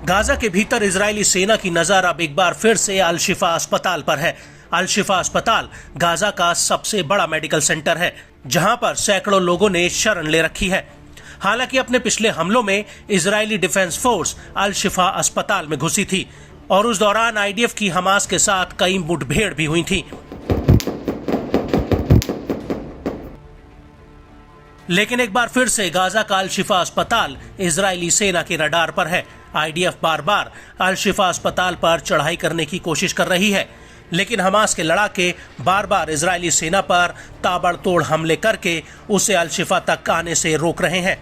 Gaza के भीतर Israeli सेना की नजर अब एक बार फिर से अल शिफा अस्पताल पर है। अल शिफा अस्पताल गाजा का सबसे बड़ा मेडिकल सेंटर है, जहां पर सैकड़ों लोगों ने शरण ले रखी है। हालांकि अपने पिछले हमलों में इजरायली डिफेंस फोर्स अल शिफा अस्पताल में घुसी थी और उस दौरान आईडीएफ की हमास के साथ कई मुठभेड़ भी हुई थी। लेकिन एक बार फिर से गाजा का अल शिफा अस्पताल इजरायली सेना के रडार पर है। आईडीएफ बार बार अल शिफा अस्पताल पर चढ़ाई करने की कोशिश कर रही है, लेकिन हमास के लड़ाके बार बार इजरायली सेना पर ताबड़तोड़ हमले करके उसे अल शिफा तक आने से रोक रहे हैं।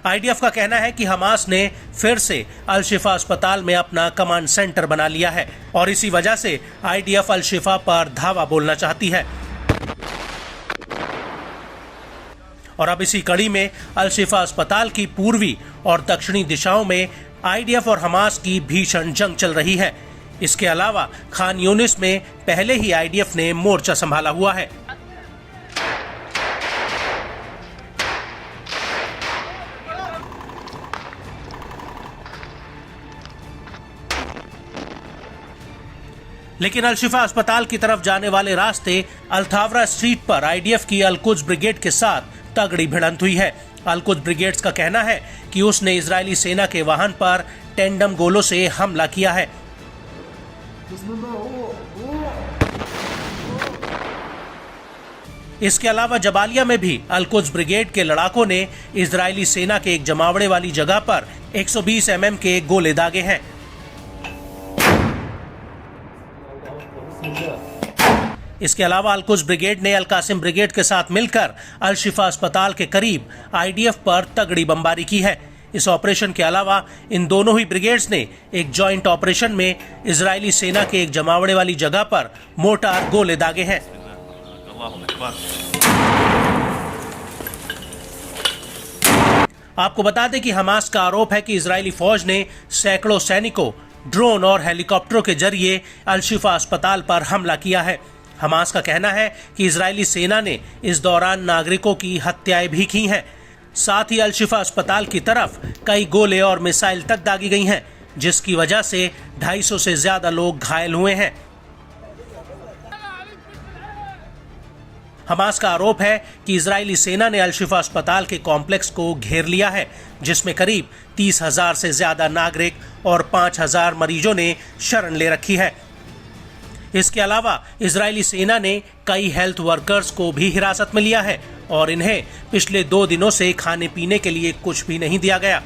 आईडीएफ का कहना है कि हमास ने फिर से अल शिफा अस्पताल में अपना कमांड सेंटर बना लिया है और इसी वजह से आईडीएफ अल शिफा पर धावा बोलना चाहती है। और अब इसी कड़ी में अल शिफा अस्पताल की पूर्वी और दक्षिणी दिशाओं में आईडीएफ और हमास की भीषण जंग चल रही है। इसके अलावा खान यूनिस में पहले ही आईडीएफ ने मोर्चा संभाला हुआ है। लेकिन अल शिफा अस्पताल की तरफ जाने वाले रास्ते अल्थावरा स्ट्रीट पर आईडीएफ की अल कुद्स ब्रिगेड के साथ तगड़ी भिड़ंत हुई है। अल कुद्स ब्रिगेड्स का कहना है कि उसने इजरायली सेना के वाहन पर टेंडम गोलों से हमला किया है। इसके अलावा जबालिया में भी अल कुद्स ब्रिगेड के लड़ाकों ने इजरायली सेना के एक जमावड़े वाली जगह पर 120 mm के गोले दागे हैं। इसके अलावा अल कुद्स ब्रिगेड ने अल कासिम ब्रिगेड के साथ मिलकर अल शिफा अस्पताल के करीब आईडीएफ पर तगड़ी बमबारी की है। इस ऑपरेशन के अलावा इन दोनों ही ब्रिगेड्स ने एक जॉइंट ऑपरेशन में इजरायली सेना के एक जमावड़े वाली जगह पर मोर्टार गोले दागे हैं। आपको बता दें कि हमास का आरोप है कि इजरायली फौज ने सैकड़ों सैनिकों, ड्रोन और हेलीकॉप्टरों के जरिए अल शिफा अस्पताल पर हमला किया है। हमास का कहना है कि इजरायली सेना ने इस दौरान नागरिकों की हत्याएं भी की हैं। साथ ही अल शिफा अस्पताल की तरफ कई गोले और मिसाइल तक दागी गई हैं, जिसकी वजह से 250 से ज्यादा लोग घायल हुए हैं। हमास का आरोप है कि इजरायली सेना ने अल शिफा अस्पताल के कॉम्प्लेक्स को घेर लिया है, जिसमें करीब 30,000 से ज्यादा नागरिक और 5,000 मरीजों ने शरण ले रखी है। इसके अलावा इजरायली सेना ने कई हेल्थ वर्कर्स को भी हिरासत में लिया है और इन्हें पिछले 2 दिनों से खाने पीने के लिए कुछ भी नहीं दिया गया।